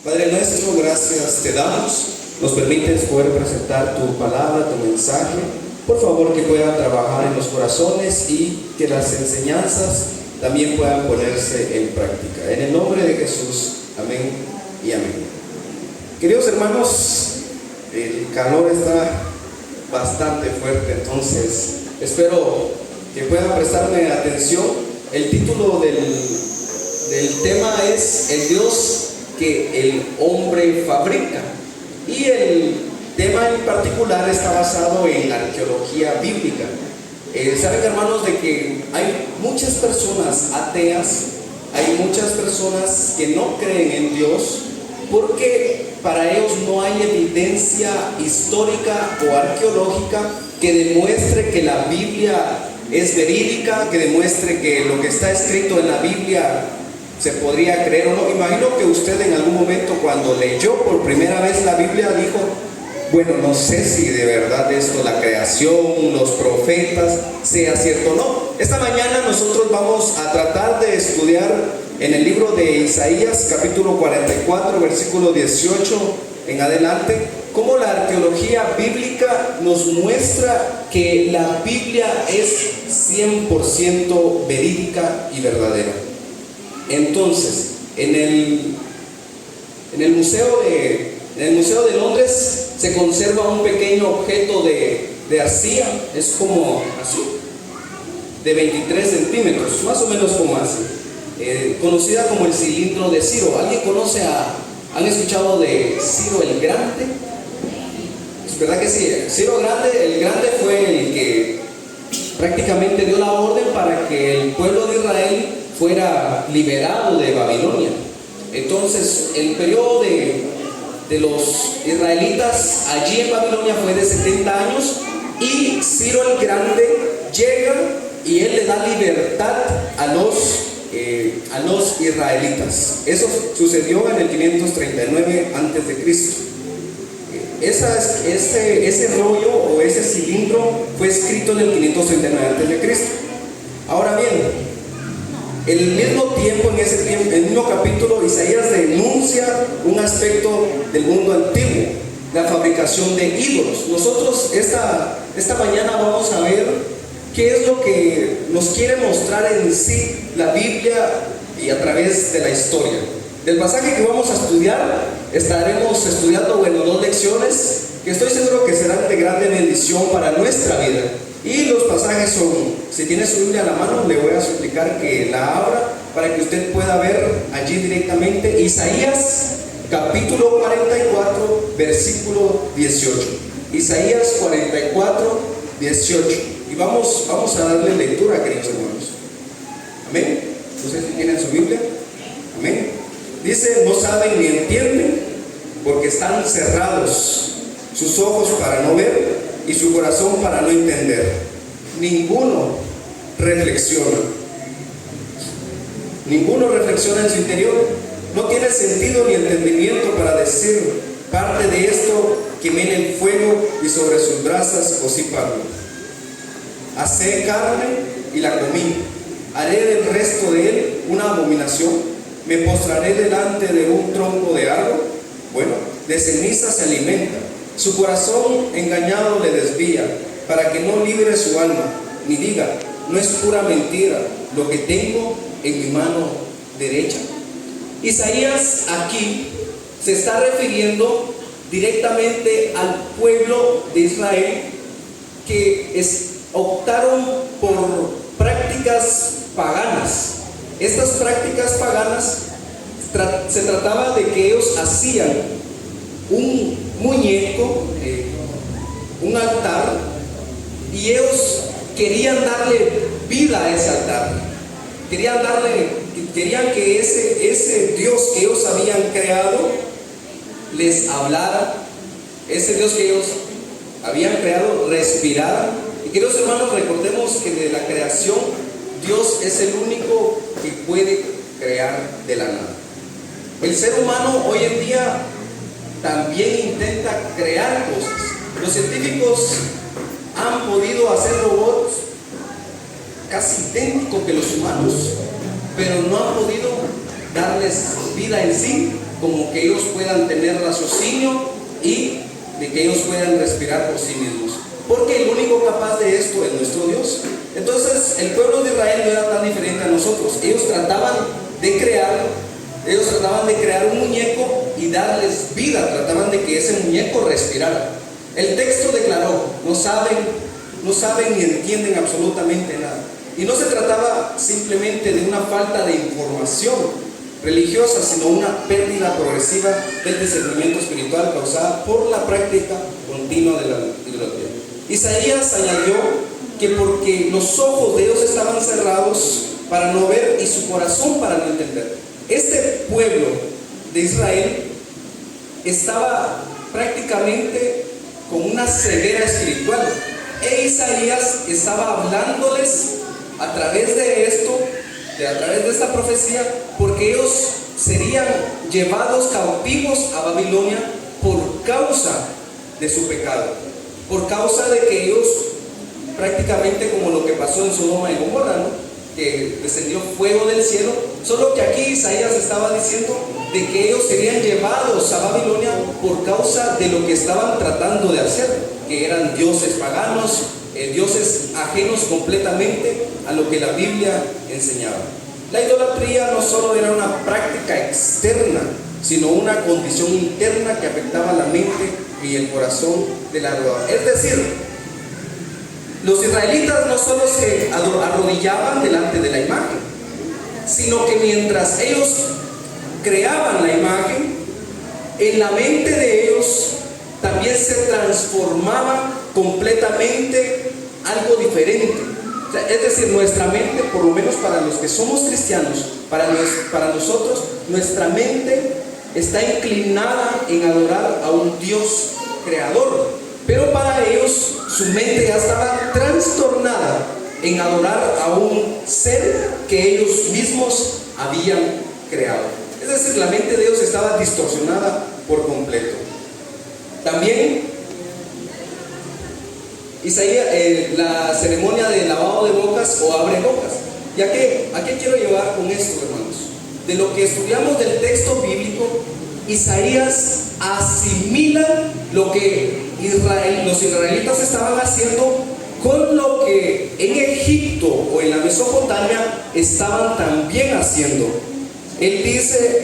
Padre nuestro, gracias te damos. Nos permites poder presentar tu palabra, tu mensaje. Por favor, que pueda trabajar en los corazones y que las enseñanzas también puedan ponerse en práctica. En el nombre de Jesús, amén y amén. Queridos hermanos, el calor está bastante fuerte, entonces espero que puedan prestarme atención. El título del tema es El Dios que el hombre fabrica, y el tema en particular está basado en la arqueología bíblica. Saben, hermanos, de que hay muchas personas ateas, hay muchas personas que no creen en Dios porque para ellos no hay evidencia histórica o arqueológica que demuestre que la Biblia es verídica, que demuestre que lo que está escrito en la Biblia se podría creer o no. Imagino que usted en algún momento, cuando leyó por primera vez la Biblia, dijo: bueno, no sé si de verdad esto, la creación, los profetas, sea cierto o no. Esta mañana nosotros vamos a tratar de estudiar en el libro de Isaías, capítulo 44, versículo 18 en adelante, cómo la arqueología bíblica nos muestra que la Biblia es 100% verídica y verdadera. Entonces, en el Museo de Londres se conserva un pequeño objeto de arcilla, es como así, de 23 centímetros, más o menos como así, conocida como el cilindro de Ciro. ¿Alguien han escuchado de Ciro el Grande? Es verdad que sí. Ciro el Grande fue el que prácticamente dio la orden para que el pueblo de Israel fuera liberado de Babilonia. Entonces, el periodo de los israelitas allí en Babilonia fue de 70 años, y Ciro el Grande llega y él le da libertad a los israelitas. Eso sucedió en el 539 a.C. Ese rollo o ese cilindro fue escrito en el 539 a.C. Ahora bien, en el mismo tiempo, en el mismo capítulo, Isaías denuncia un aspecto del mundo antiguo, la fabricación de ídolos. Nosotros esta mañana vamos a ver qué es lo que nos quiere mostrar en sí la Biblia y a través de la historia. Del pasaje que vamos a estudiar, estaremos estudiando, dos lecciones que estoy seguro que serán de grande bendición para nuestra vida. Y los pasajes son, si tiene su Biblia a la mano, le voy a suplicar que la abra para que usted pueda ver allí directamente Isaías capítulo 44, versículo 18. Isaías 44, 18. Y vamos a darle lectura, queridos hermanos. Amén. ¿Ustedes tienen su Biblia? Amén. Dice: no saben ni entienden, porque están cerrados sus ojos para no ver y su corazón para no entender. Ninguno reflexiona en su interior. No tiene sentido ni entendimiento para decir: parte de esto quemé en el fuego y sobre sus brasas cocí pan. Hacé carne y la comí. Haré del resto de él una abominación. Me postraré delante de un tronco de árbol. De ceniza se alimenta. Su corazón engañado le desvía, para que no libre su alma, ni diga: no es pura mentira lo que tengo en mi mano derecha. Isaías aquí se está refiriendo directamente al pueblo de Israel, que optaron por prácticas paganas. Estas prácticas paganas se trataba de que ellos hacían un muñeco, un altar, y ellos querían darle vida a ese altar. Querían que ese Dios que ellos habían creado les hablara, ese Dios que ellos habían creado respirara. Y queridos hermanos, recordemos que de la creación, Dios es el único que puede crear de la nada. El ser humano hoy en día también intenta crear cosas. Los científicos han podido hacer robots casi idénticos que los humanos, pero no han podido darles vida en sí como que ellos puedan tener raciocinio y de que ellos puedan respirar por sí mismos. Porque el único capaz de esto es nuestro Dios. Entonces el pueblo de Israel no era tan diferente a nosotros. Ellos trataban de crear un muñeco y darles vida, trataban de que ese muñeco respirara. El texto declaró: no saben ni entienden absolutamente nada. Y no se trataba simplemente de una falta de información religiosa, sino una pérdida progresiva del discernimiento espiritual causada por la práctica continua de la idolatría. Isaías añadió que porque los ojos de ellos estaban cerrados para no ver y su corazón para no entender. Este pueblo de Israel estaba prácticamente con una ceguera espiritual, e Isaías estaba hablándoles a través de esto, a través de esta profecía, porque ellos serían llevados cautivos a Babilonia por causa de su pecado, por causa de que ellos, prácticamente como lo que pasó en Sodoma y Gomorra, ¿no?, que descendió fuego del cielo. Solo que aquí Isaías estaba diciendo de que ellos serían llevados a Babilonia por causa de lo que estaban tratando de hacer, que eran dioses paganos, dioses ajenos completamente a lo que la Biblia enseñaba. La idolatría no solo era una práctica externa, sino una condición interna que afectaba la mente y el corazón del adorador. Es decir, los israelitas no solo se arrodillaban delante de la imagen, sino que mientras ellos creaban la imagen, en la mente de ellos también se transformaba completamente algo diferente. O sea, es decir, nuestra mente, por lo menos para los que somos cristianos, para nosotros, nuestra mente está inclinada en adorar a un Dios creador. Pero para ellos, su mente ya estaba trastornada en adorar a un ser que ellos mismos habían creado. Es decir, la mente de ellos estaba distorsionada por completo. También Isaías, la ceremonia de lavado de bocas o abre bocas. ¿Y a qué quiero llevar con esto, hermanos? De lo que estudiamos del texto bíblico, Isaías asimila lo que los israelitas estaban haciendo con lo que en Egipto o en la Mesopotamia estaban también haciendo. Él dice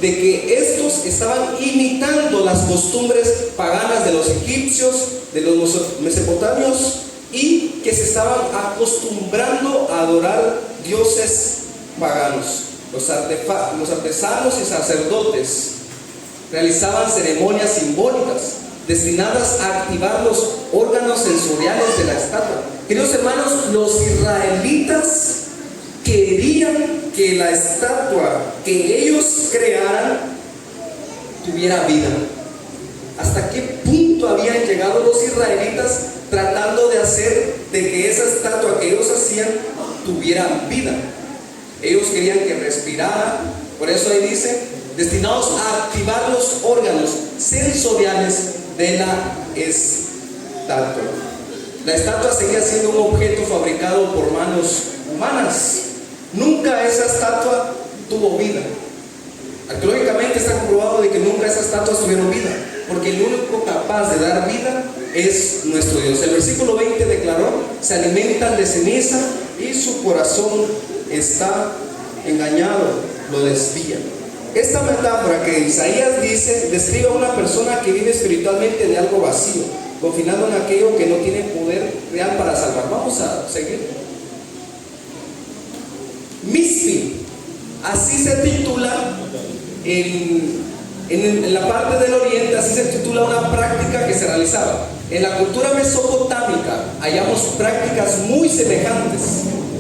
de que estos estaban imitando las costumbres paganas de los egipcios, de los mesopotamios, y que se estaban acostumbrando a adorar dioses paganos. Los artesanos y sacerdotes realizaban ceremonias simbólicas destinadas a activar los órganos sensoriales de la estatua. Queridos hermanos, los israelitas querían que la estatua que ellos crearan tuviera vida. ¿Hasta qué punto habían llegado los israelitas tratando de hacer de que esa estatua que ellos hacían tuviera vida? Ellos querían que respirara. Por eso ahí dice, destinados a activar los órganos sensoriales de la estatua. La estatua seguía siendo un objeto fabricado por manos humanas. Nunca esa estatua tuvo vida. Arqueológicamente está comprobado de que nunca esas estatuas tuvieron vida, porque el único capaz de dar vida es nuestro Dios. El versículo 20 declaró: se alimentan de ceniza y su corazón está engañado, lo desvían. Esta metáfora que Isaías dice describe a una persona que vive espiritualmente de algo vacío, confinado en aquello que no tiene poder real para salvar. Vamos a seguir. Mispi, así se titula en la parte del oriente, así se titula una práctica que se realizaba. En la cultura mesopotámica hallamos prácticas muy semejantes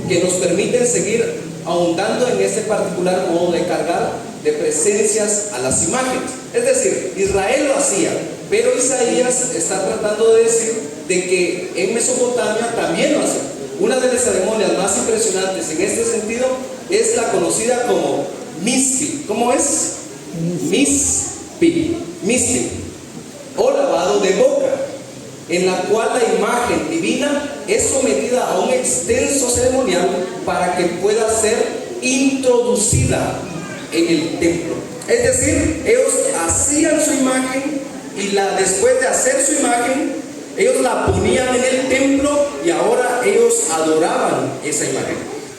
que nos permiten seguir ahondando en este particular modo de cargar de presencias a las imágenes. Es decir, Israel lo hacía, pero Isaías está tratando de decir de que en Mesopotamia también lo hacían. Una de las ceremonias más impresionantes en este sentido es la conocida como Mispi. ¿Cómo es? Mispi, o lavado de boca, en la cual la imagen divina es sometida a un extenso ceremonial para que pueda ser introducida en el templo. Es decir, ellos hacían su imagen y después de hacer su imagen, ellos la ponían en el templo y ahora ellos adoraban esa imagen.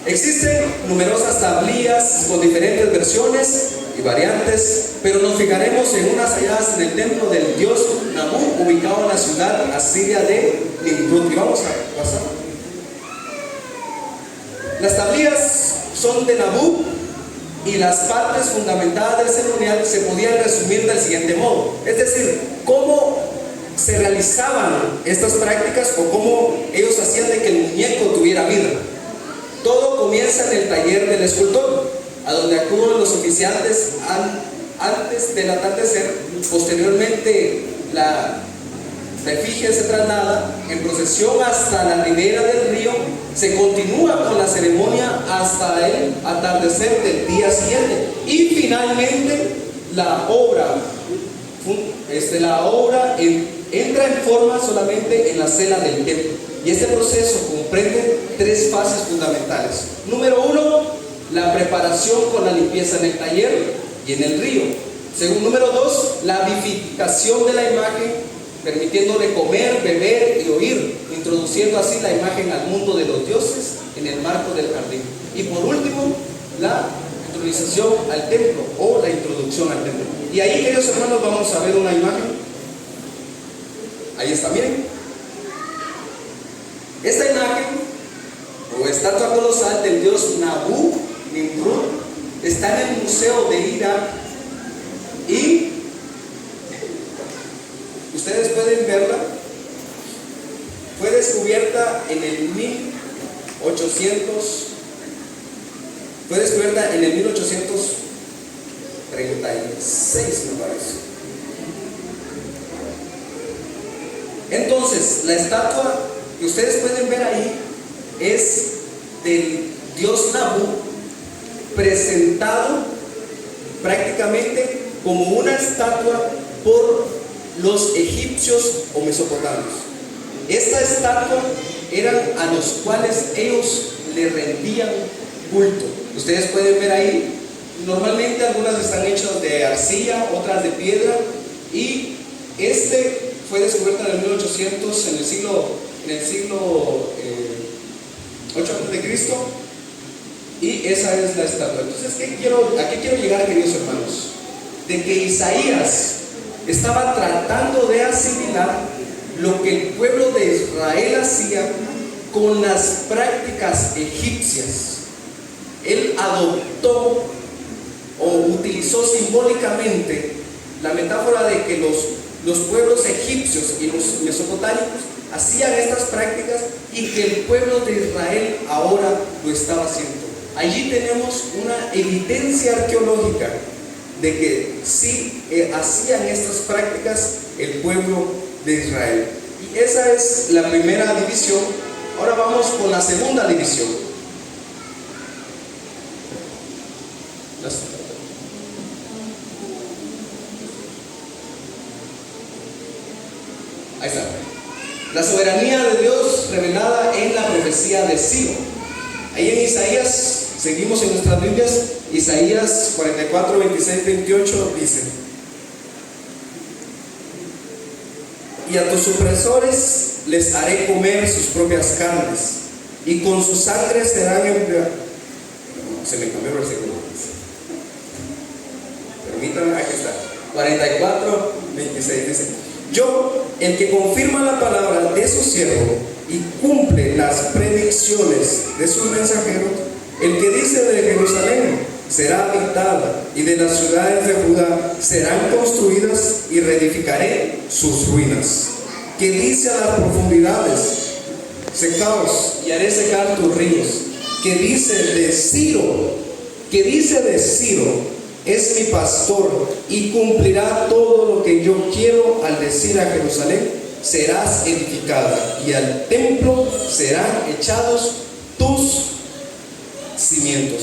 Existen numerosas tablillas con diferentes versiones y variantes, pero nos fijaremos en unas halladas en el templo del dios Nabu, ubicado en la ciudad asiria de Nimrud. Y vamos a pasar. Las tablillas son de Nabu y las partes fundamentadas del ceremonial se podían resumir del siguiente modo. Es decir, cómo se realizaban estas prácticas o cómo ellos hacían de que el muñeco tuviera vida. Todo comienza en el taller del escultor, a donde acuden los oficiantes antes del atardecer. Posteriormente, la efigie se traslada en procesión hasta la ribera del río. Se continúa con la ceremonia hasta el atardecer del día siguiente. Y finalmente, la obra entra en forma solamente en la cela del templo. Y este proceso comprende tres fases fundamentales. Número 1, la preparación con la limpieza en el taller y en el río. Número 2, la vivificación de la imagen, permitiéndole comer, beber y oír, introduciendo así la imagen al mundo de los dioses en el marco del jardín. Y por último, la introducción al templo o la introducción al templo. Y ahí, queridos hermanos, vamos a ver una imagen. Ahí está, miren. Esta imagen o estatua colosal del dios Nabu Nimrud está en el Museo de Irak y ustedes pueden verla. Fue descubierta en el 1836, me parece. Entonces, la estatua que ustedes pueden ver ahí es del dios Nabu, presentado prácticamente como una estatua por los egipcios o mesopotamios. Esta estatua eran a los cuales ellos le rendían culto. Ustedes pueden ver ahí, normalmente algunas están hechas de arcilla, otras de piedra, y fue descubierto en el 1800, en el siglo 8 a.C., y esa es la estatua. Entonces, ¿a qué quiero llegar, queridos hermanos? De que Isaías estaba tratando de asimilar lo que el pueblo de Israel hacía con las prácticas egipcias. Él adoptó o utilizó simbólicamente la metáfora de que los pueblos egipcios y los mesopotámicos hacían estas prácticas y que el pueblo de Israel ahora lo estaba haciendo. Allí tenemos una evidencia arqueológica de que sí hacían estas prácticas el pueblo de Israel. Y esa es la primera división. Ahora vamos con la segunda división. Ahí está. La soberanía de Dios revelada en la profecía de Ciro. Ahí en Isaías, seguimos en nuestras Biblias, Isaías 44, 26, 28 dice: y a tus opresores les haré comer sus propias carnes, y con su sangre serán empleados. Se me cambió el versículo. Permítanme, aquí está. 44, 26 dice: yo, el que confirma la palabra de su siervo y cumple las predicciones de sus mensajeros, el que dice de Jerusalén será habitada y de las ciudades de Judá serán construidas y reedificaré sus ruinas, que dice a las profundidades: secaos y haré secar tus ríos, que dice de Ciro, es mi pastor y cumplirá todo lo que yo quiero al decir a Jerusalén: serás edificada, y al templo serán echados tus cimientos.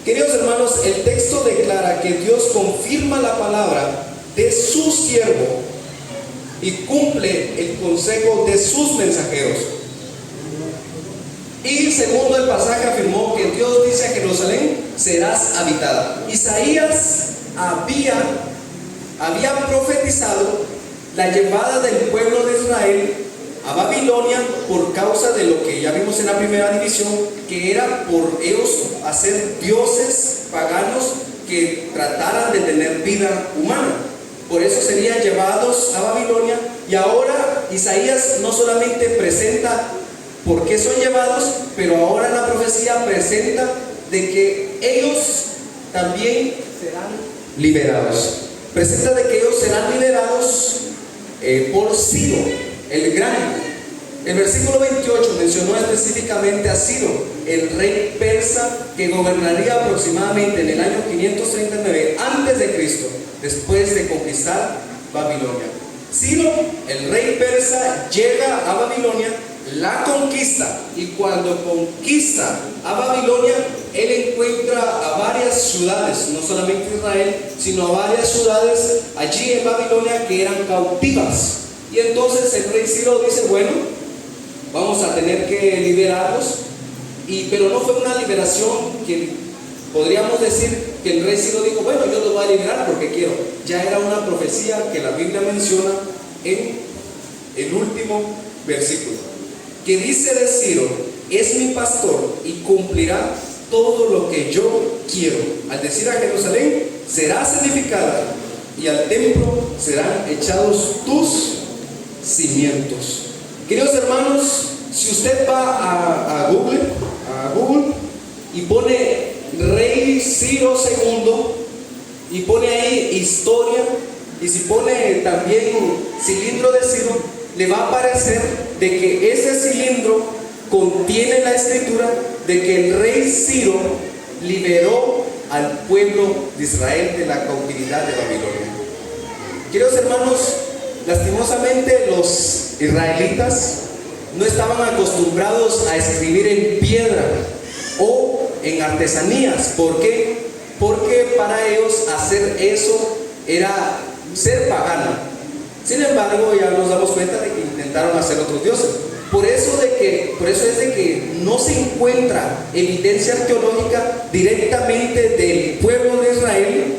Queridos hermanos, el texto declara que Dios confirma la palabra de su siervo y cumple el consejo de sus mensajeros. Y segundo, el pasaje afirmó que Dios dice a Jerusalén: serás habitada. Isaías había profetizado la llevada del pueblo de Israel a Babilonia por causa de lo que ya vimos en la primera división, que era por ellos hacer dioses paganos que trataran de tener vida humana. Por eso serían llevados a Babilonia. Y ahora Isaías no solamente presenta por qué son llevados, pero ahora la profecía presenta de que ellos también serán liberados. Presenta de que ellos serán liberados por Ciro el Grande. El versículo 28 mencionó específicamente a Ciro, el rey persa, que gobernaría aproximadamente en el año 539 antes de Cristo, después de conquistar Babilonia. Ciro, el rey persa, llega a Babilonia, la conquista, y cuando conquista a Babilonia, él encuentra a varias ciudades, no solamente Israel, sino a varias ciudades allí en Babilonia que eran cautivas. Y entonces el rey Ciro dice: bueno, vamos a tener que liberarlos. Pero no fue una liberación que podríamos decir que el rey Ciro dijo: bueno, yo los voy a liberar porque quiero. Ya era una profecía que la Biblia menciona en el último versículo, que dice de Ciro: es mi pastor y cumplirá todo lo que yo quiero. Al decir a Jerusalén: serás edificada, y al templo serán echados tus cimientos. Queridos hermanos, si usted va a Google y pone Rey Ciro II y pone ahí historia, y si pone también cilindro de Ciro, le va a aparecer de que ese cilindro contiene la escritura de que el rey Ciro liberó al pueblo de Israel de la cautividad de Babilonia. Queridos hermanos, lastimosamente los israelitas no estaban acostumbrados a escribir en piedra o en artesanías. ¿Por qué? Porque para ellos hacer eso era ser pagano. Sin embargo, ya nos damos cuenta de que intentaron hacer otros dioses. Por eso es de que no se encuentra evidencia arqueológica directamente del pueblo de Israel,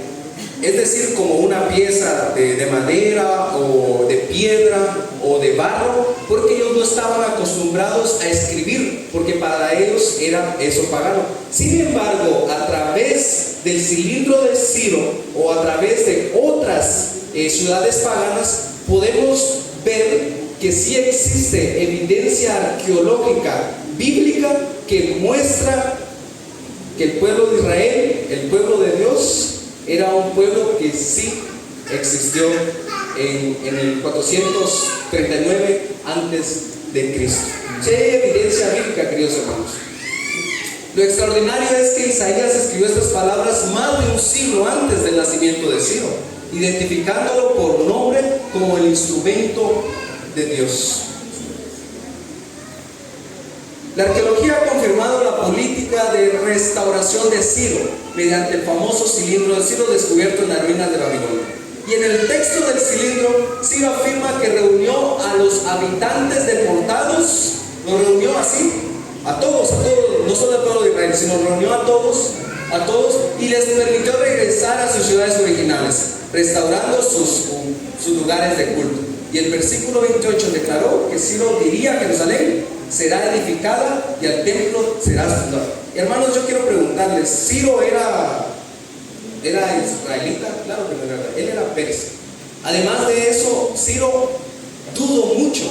es decir, como una pieza de madera o de piedra o de barro, porque ellos no estaban acostumbrados a escribir, porque para ellos era eso pagano. Sin embargo, a través del cilindro de Ciro o a través de otras ciudades paganas, podemos ver que sí existe evidencia arqueológica bíblica que muestra que el pueblo de Israel, el pueblo de Dios, era un pueblo que sí existió en el 439 antes de Cristo. Sí hay evidencia bíblica, queridos hermanos. Lo extraordinario es que Isaías escribió estas palabras más de un siglo antes del nacimiento de Ciro, identificándolo por nombre como el instrumento de Dios. La arqueología ha confirmado la política de restauración de Ciro mediante el famoso cilindro de Ciro descubierto en las ruinas de Babilonia. Y en el texto del cilindro, Ciro afirma que reunió a los habitantes deportados, los reunió así, a todos, no solo al pueblo de Israel, sino reunió a todos, y les permitió regresar a sus ciudades originales, restaurando sus lugares de culto. Y el versículo 28 declaró que Ciro diría a Jerusalén: será edificada y al templo será fundado. Hermanos, yo quiero preguntarles, ¿Ciro era israelita? Claro que no era, él era persa. Además de eso, Ciro dudo mucho,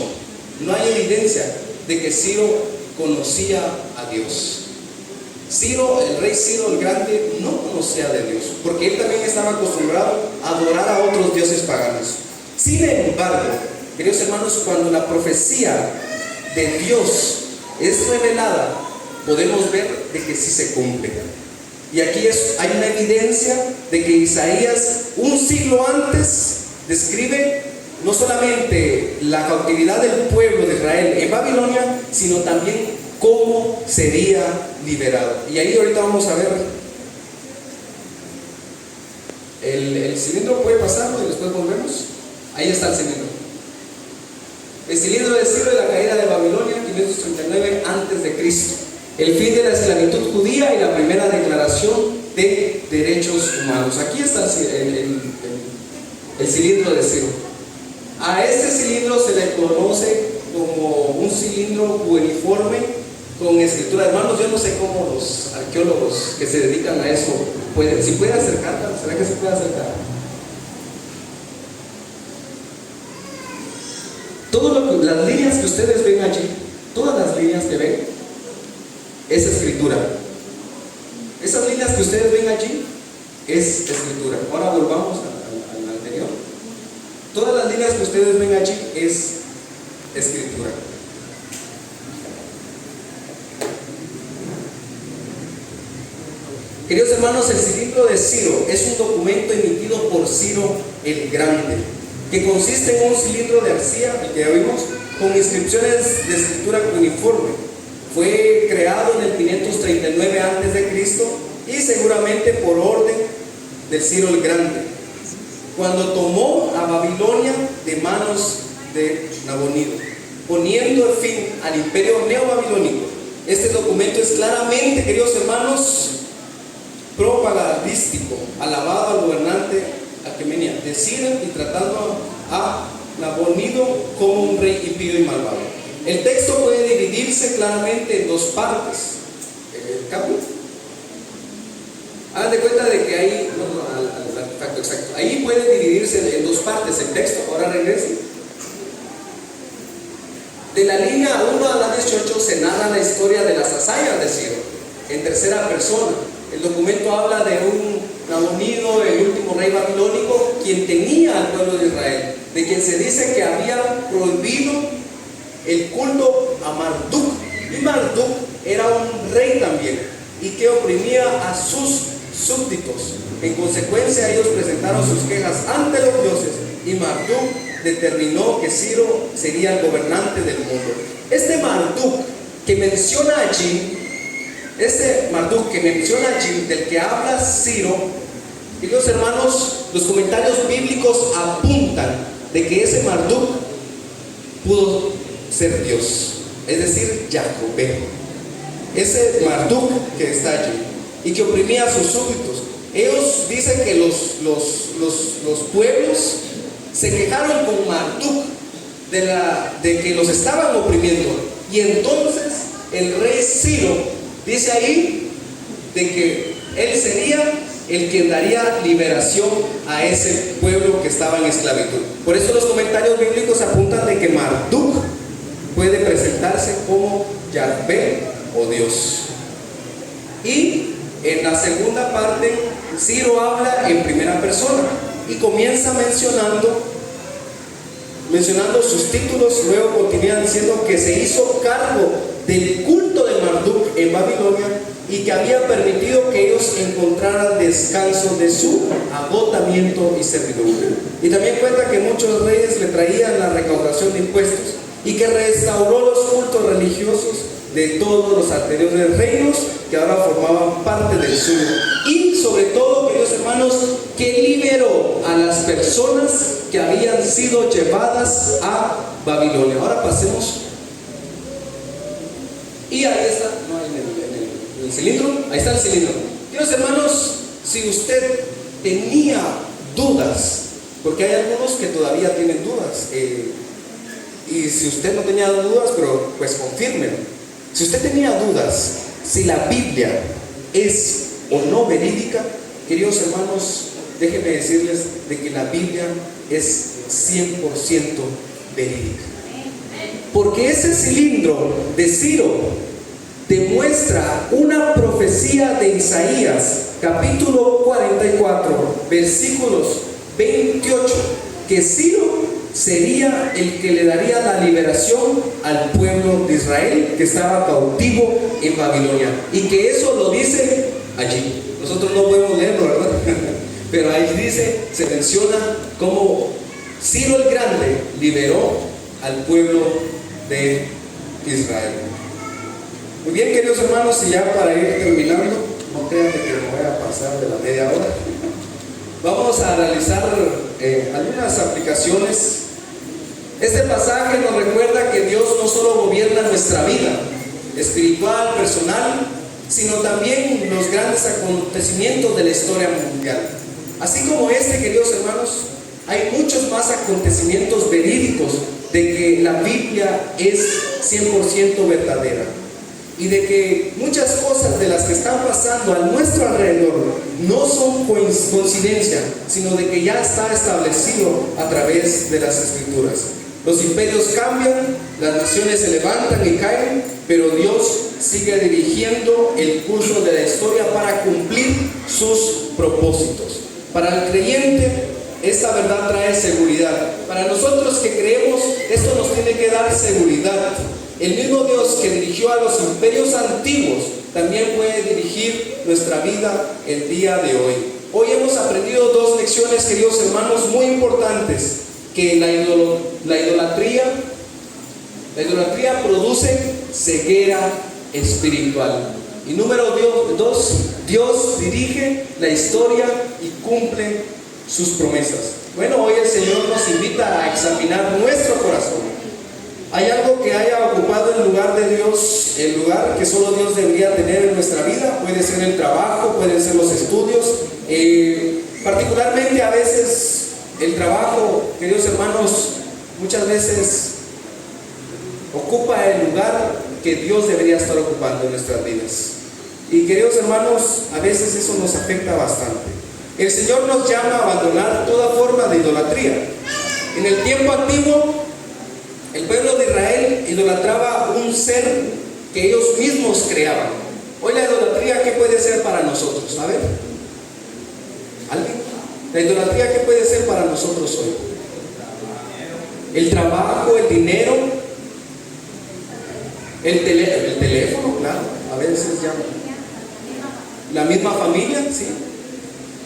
no hay evidencia de que Ciro conocía a Dios. Ciro, el rey Ciro el Grande, no conocía de Dios, porque él también estaba acostumbrado a adorar a otros dioses paganos. Sin embargo, queridos hermanos, cuando la profecía de Dios es revelada, podemos ver de que sí se cumple. Y aquí hay una evidencia de que Isaías, un siglo antes, describe no solamente la cautividad del pueblo de Israel en Babilonia, sino también cómo sería liberado. Y ahí ahorita vamos a ver el cilindro. Puede pasarlo y después volvemos. Ahí está el cilindro. El cilindro de Ciro y la caída de Babilonia, 539 antes de Cristo. El fin de la esclavitud judía y la primera declaración de derechos humanos. Aquí está el cilindro de Ciro. A este cilindro se le conoce como un cilindro uniforme con escritura. Hermanos, yo no sé cómo los arqueólogos que se dedican a eso pueden, si puede acercar, ¿será que se puede acercar? Las líneas que ustedes ven allí, todas las líneas que ven, es escritura. Esas líneas que ustedes ven allí es escritura. Ahora volvamos al anterior. Todas las líneas que ustedes ven allí es escritura. Queridos hermanos, el cilindro de Ciro es un documento emitido por Ciro el Grande, que consiste en un cilindro de arcilla, el que ya vimos, con inscripciones de escritura uniforme. Fue creado en el 539 a.C. y seguramente por orden de Ciro el Grande, cuando tomó a Babilonia de manos de Nabonido, poniendo fin al imperio neobabilónico. Este documento es claramente, queridos hermanos, propagandístico, alabado al gobernante Aquemenia de Ciro y tratando a Nabonido como un rey impío y malvado. El texto puede dividirse claramente en dos partes. Hagan de cuenta de que ahí, exacto. Ahí puede dividirse en dos partes el texto. Ahora regresen. De la línea 1 a la 18 se narra la historia de las hazañas de Ciro en tercera persona. El documento habla de un Nabonido, el último rey babilónico, quien tenía al pueblo de Israel, de quien se dice que había prohibido el culto a Marduk. Y Marduk era un rey también, y que oprimía a sus súbditos. En consecuencia, ellos presentaron sus quejas ante los dioses, y Marduk determinó que Ciro sería el gobernante del mundo. Este Marduk que menciona allí, del que habla Ciro, queridos hermanos, los comentarios bíblicos apuntan de que ese Marduk pudo ser Dios, es decir, Yahvé. Ese Marduk que está allí y que oprimía a sus súbditos. Ellos dicen que los pueblos se quejaron con Marduk de que los estaban oprimiendo, y entonces el rey Ciro dice ahí de que él sería el que daría liberación a ese pueblo que estaba en esclavitud. Por eso los comentarios bíblicos apuntan de que Marduk puede presentarse como Yahvé o Dios. Y en la segunda parte, Ciro habla en primera persona y comienza mencionando sus títulos. Luego continúa diciendo que se hizo cargo del culto de Marduk en Babilonia y que había permitido que ellos encontraran descanso de su agotamiento y servidumbre. Y también cuenta que muchos reyes le traían la recaudación de impuestos y que restauró los cultos religiosos de todos los anteriores reinos que ahora formaban parte del suyo. Y sobre todo, queridos hermanos, que liberó a las personas que habían sido llevadas a Babilonia. Ahora pasemos. Y ahí está, no, en el cilindro, ahí está el cilindro. Queridos hermanos, si usted tenía dudas, porque hay algunos que todavía tienen dudas, y si usted no tenía dudas, pero pues confírmelo. Si usted tenía dudas si la Biblia es o no verídica, queridos hermanos, déjenme decirles de que la Biblia es 100% verídica. Porque ese cilindro de Ciro demuestra una profecía de Isaías, capítulo 44, versículos 28, que Ciro sería el que le daría la liberación al pueblo de Israel que estaba cautivo en Babilonia, y que eso lo dice allí. Nosotros no podemos leerlo, ¿verdad? Pero ahí dice, se menciona cómo Ciro el Grande liberó al pueblo de Israel. Muy bien, queridos hermanos, y ya para ir terminando, no crean que me voy a pasar de la media hora. Vamos a realizar algunas aplicaciones Este pasaje nos recuerda que Dios no solo gobierna nuestra vida espiritual, personal, sino también los grandes acontecimientos de la historia mundial. Así como este, queridos hermanos, hay muchos más acontecimientos verídicos de que la Biblia es 100% verdadera y de que muchas cosas de las que están pasando a nuestro alrededor no son coincidencia, sino de que ya está establecido a través de las Escrituras. Los imperios cambian, las naciones se levantan y caen, pero Dios sigue dirigiendo el curso de la historia para cumplir sus propósitos. Para el creyente, esta verdad trae seguridad. Para nosotros que creemos, esto nos tiene que dar seguridad. El mismo Dios que dirigió a los imperios antiguos también puede dirigir nuestra vida el día de hoy. Hoy hemos aprendido dos lecciones, queridos hermanos, muy importantes. Que la idolatría produce ceguera espiritual. Y número dos, Dios dirige la historia y cumple sus promesas. Bueno, hoy el Señor nos invita a examinar nuestro corazón. ¿Hay algo que haya ocupado el lugar de Dios, el lugar que solo Dios debería tener en nuestra vida? Puede ser el trabajo, pueden ser los estudios. Particularmente a veces el trabajo, queridos hermanos, muchas veces ocupa el lugar que Dios debería estar ocupando en nuestras vidas. Y queridos hermanos, a veces eso nos afecta bastante. El Señor nos llama a abandonar toda forma de idolatría. En el tiempo antiguo, el pueblo de Israel idolatraba un ser que ellos mismos creaban. Hoy la idolatría, ¿qué puede ser para nosotros? A ver, ¿alguien? La idolatría, ¿qué puede ser para nosotros hoy? El trabajo, el dinero, el teléfono, claro, a veces ya. La misma familia, sí.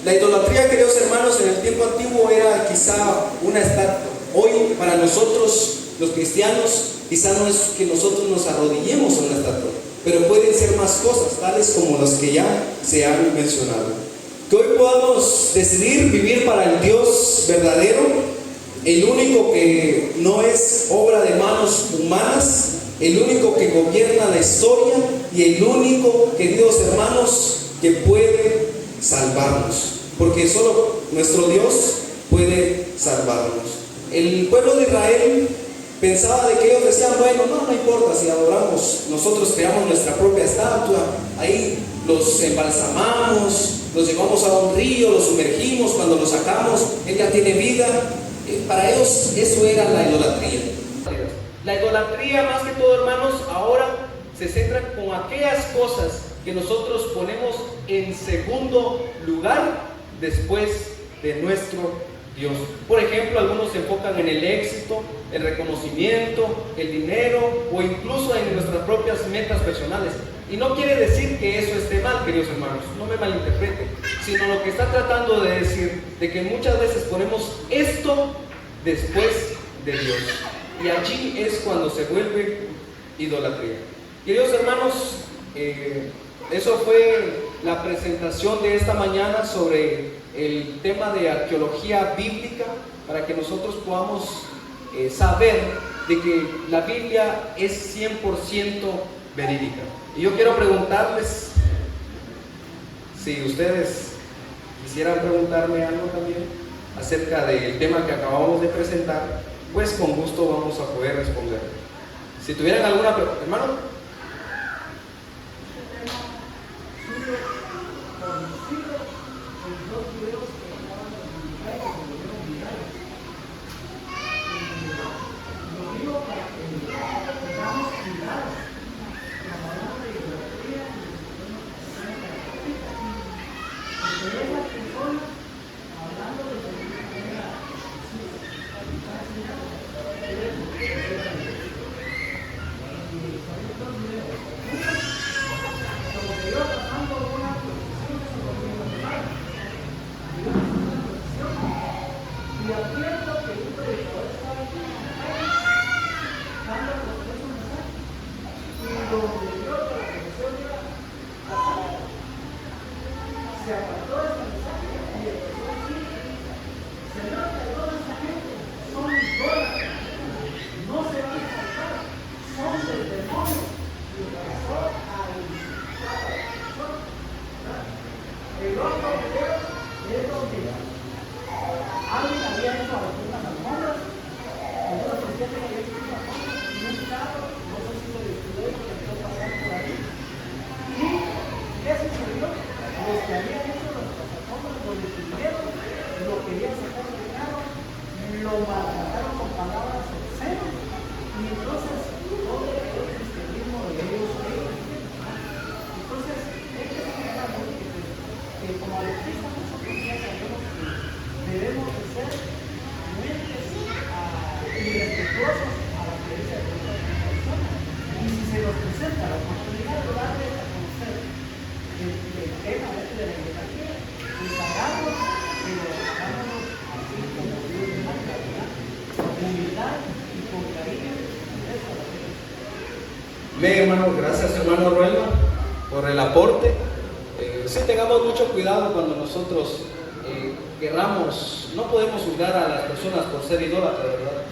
La idolatría, queridos hermanos, en el tiempo antiguo era quizá una estatua. Hoy, para nosotros, los cristianos, quizá no es que nosotros nos arrodillemos a una estatua, pero pueden ser más cosas, tales como las que ya se han mencionado. Que hoy podamos decidir vivir para el Dios verdadero, el único que no es obra de manos humanas, el único que gobierna la historia y el único, queridos hermanos, que puede salvarnos, porque solo nuestro Dios puede salvarnos. El pueblo de Israel pensaba de que ellos decían, bueno, no importa si adoramos, nosotros creamos nuestra propia estatua, ahí los embalsamamos, los llevamos a un río, los sumergimos, cuando los sacamos, él ya tiene vida. Para ellos eso era la idolatría. La idolatría, más que todo, hermanos, ahora se centra con aquellas cosas que nosotros ponemos en segundo lugar después de nuestro Dios. Por ejemplo, algunos se enfocan en el éxito, el reconocimiento, el dinero o incluso en nuestras propias metas personales. Y no quiere decir que eso esté mal, queridos hermanos, no me malinterpreten, sino lo que está tratando de decir, de que muchas veces ponemos esto después de Dios. Y allí es cuando se vuelve idolatría. Queridos hermanos, eso fue la presentación de esta mañana sobre el tema de arqueología bíblica, para que nosotros podamos saber de que la Biblia es 100% verídica. Y yo quiero preguntarles, si ustedes quisieran preguntarme algo también acerca del tema que acabamos de presentar, pues con gusto vamos a poder responder. Si tuvieran alguna pregunta, hermano. sacar dinero, lo maltrataron con palabras obscenas. Y entonces, todo el cristianismo de ellos. Entonces, este es un caso que como adventistas nosotros ya sabemos que debemos de ser humildes y respetuosos a la creencia de otras personas. Y si se nos presenta la oportunidad de darle a conocer el tema de la ideología, pues hagámoslo, pero hagámoslo así como Dios manda, ¿verdad? Con humildad y con cariño. Eso es lo que es. Bien, hermano, gracias hermano Ruelma por el aporte. Sí, tengamos mucho cuidado cuando nosotros querramos, no podemos juzgar a las personas por ser idólatras, ¿verdad?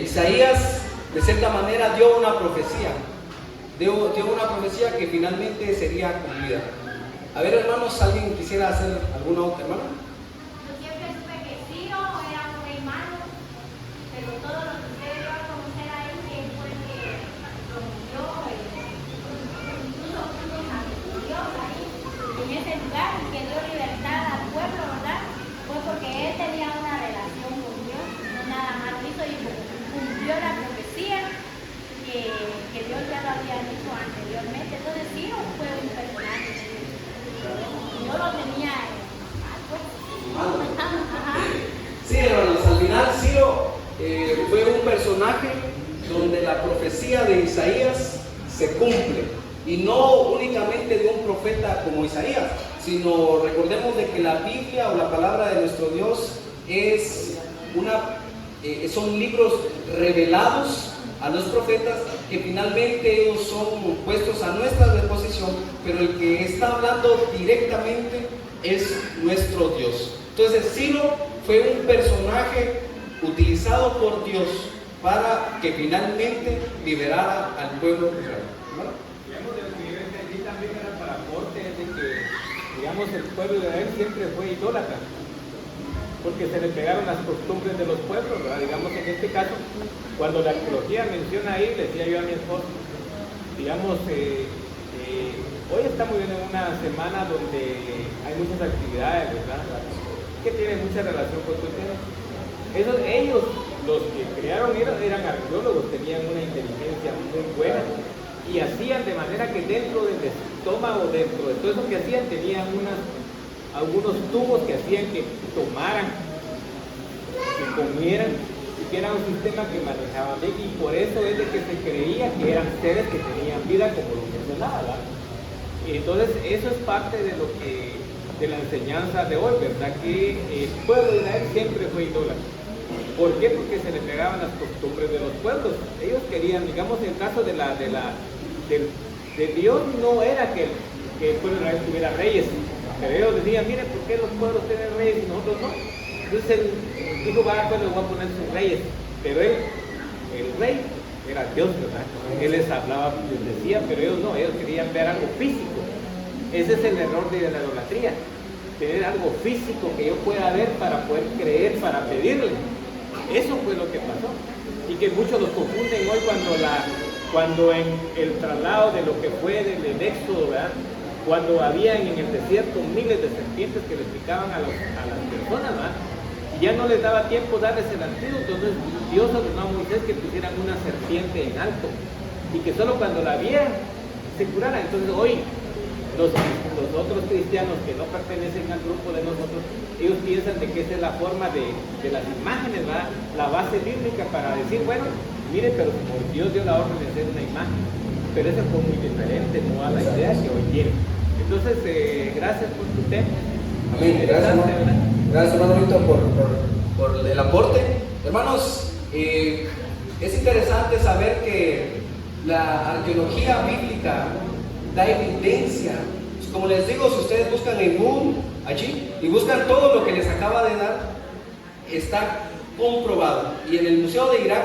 Isaías, de cierta manera, dio una profecía que finalmente sería cumplida. A ver, hermanos, ¿alguien quisiera hacer alguna otra, hermano? Yo siempre supe que Ciro era un rey malo, pero todo lo que usted dio a conocer a él, que fue el que prometió, incluso puso a Dios ahí, en ese lugar, y que dio libertad al pueblo, ¿verdad? Fue porque él tenía una relación con Dios, no nada más lo hizo y cumplió la profecía que Dios ya lo había dicho anteriormente. Entonces Ciro fue un personaje. Yo lo tenía Sí, hermanos, al final Ciro fue un personaje donde la profecía de Isaías se cumple, y no únicamente de un profeta como Isaías, sino recordemos de que la Biblia o la palabra de nuestro Dios son libros revelados a los profetas, que finalmente ellos son puestos a nuestra disposición, pero el que está hablando directamente es nuestro Dios. Entonces Ciro fue un personaje utilizado por Dios para que finalmente liberara al pueblo de Israel. ¿Bueno? Digamos, de lo que yo entendí también era para aporte de que, digamos, el pueblo de Israel siempre fue idólatra, porque se le pegaron las costumbres de los pueblos, ¿verdad? Digamos, en este caso, cuando la arqueología menciona ahí, le decía yo a mi esposo, digamos, hoy estamos viendo una semana donde hay muchas actividades, ¿verdad? Que tienen mucha relación con tu tema. Ellos, los que crearon, eran arqueólogos, tenían una inteligencia muy buena y hacían de manera que dentro del estómago, dentro de todo eso que hacían, tenían algunos tubos que hacían que tomaran, que comieran, y que era un sistema que manejaban bien, y por eso es de que se creía que eran seres que tenían vida, como lo mencionaba, ¿verdad? Y entonces eso es parte de la enseñanza de hoy, ¿verdad? Que el pueblo de Israel siempre fue idólatra. ¿Por qué? Porque se le pegaban las costumbres de los pueblos. Ellos querían, digamos, en el caso de Dios, no era que el pueblo de Israel tuviera reyes. Pero ellos decían, miren, ¿por qué los pueblos tienen reyes y nosotros no? Entonces él dijo, va, pues les voy a poner sus reyes. Pero el rey era Dios, ¿verdad? Él les hablaba, les decía, pero ellos no, ellos querían ver algo físico. Ese es el error de la idolatría, tener algo físico que yo pueda ver para poder creer, para pedirle. Eso fue lo que pasó. Y que muchos los confunden hoy cuando en el traslado de lo que fue del éxodo, ¿verdad? Cuando habían en el desierto miles de serpientes que les picaban a las personas, ¿verdad? Y ya no les daba tiempo darles el antídoto. Entonces Dios ordenó a Moisés que pusieran una serpiente en alto y que solo cuando la vieran se curara. Entonces hoy los otros cristianos que no pertenecen al grupo de nosotros, ellos piensan de que esa es la forma de las imágenes, ¿verdad? La base bíblica para decir, bueno, mire, pero como Dios dio la orden de hacer una imagen, pero eso fue muy diferente, no a la idea que hoy tiene. Entonces, gracias por tu tema. Amén. Gracias, hermano Víctor, por el aporte. Hermanos, es interesante saber que la arqueología bíblica da evidencia. Como les digo, si ustedes buscan en Google allí y buscan todo lo que les acaba de dar, está comprobado. Y en el Museo de Irak,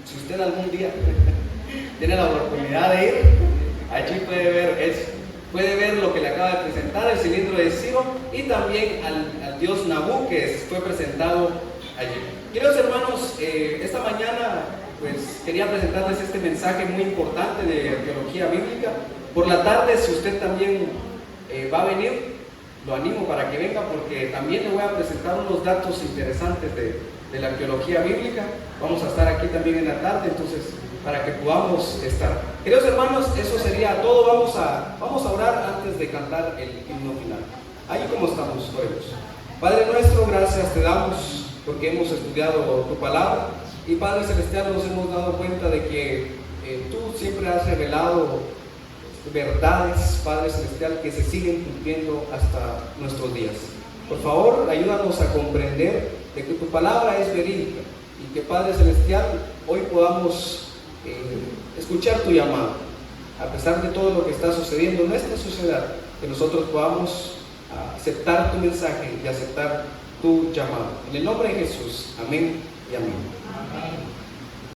si usted algún día tiene la oportunidad de ir, allí puede ver eso. Puede ver lo que le acaba de presentar, el cilindro de Ciro, y también al dios Nabú, que fue presentado allí. Queridos hermanos, esta mañana pues quería presentarles este mensaje muy importante de arqueología bíblica. Por la tarde, si usted también va a venir, lo animo para que venga, porque también le voy a presentar unos datos interesantes de la arqueología bíblica. Vamos a estar aquí también en la tarde, entonces para que podamos estar. Queridos hermanos, eso sería todo. Vamos a orar antes de cantar el himno final. Ahí como estamos, oremos. Padre nuestro, gracias te damos porque hemos estudiado tu palabra, y Padre Celestial, nos hemos dado cuenta de que tú siempre has revelado verdades, Padre Celestial, que se siguen cumpliendo hasta nuestros días. Por favor, ayúdanos a comprender de que tu palabra es verídica, y que, Padre Celestial, hoy podamos escuchar tu llamado, a pesar de todo lo que está sucediendo en esta sociedad, que nosotros podamos aceptar tu mensaje y aceptar tu llamado. En el nombre de Jesús, amén y amén.